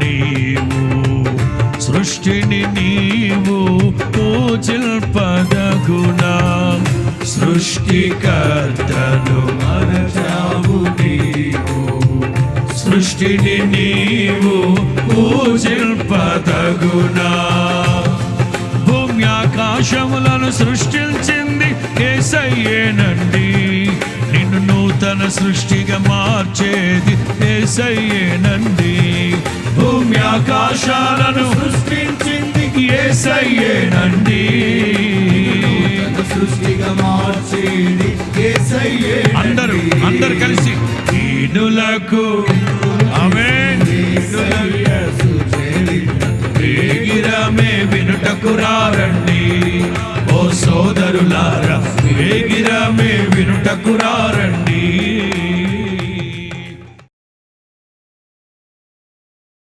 నీవు సృష్టిని నీవు పూజిల్పదగునా సృష్టికర్తను మరచావు నీవు సృష్టిని నీవు పూజిల్పదగునా భూమి ఆకాశములను సృష్టించింది యేసయ్యేనండి నిన్ను నూతన సృష్టిగా మార్చేది యేసయ్యేనండి భూమి ఆకాశాలను సృష్టించింది యేసయ్యేనండి సృష్టిగా మార్చేది యేసయ్యేనండి అందరూ కలిసి దీనులకు ఆమేన్ వేగిరమే వినుటకు రారండి ఓ సోదరులారా వేగిరమే వినుటకు రారండి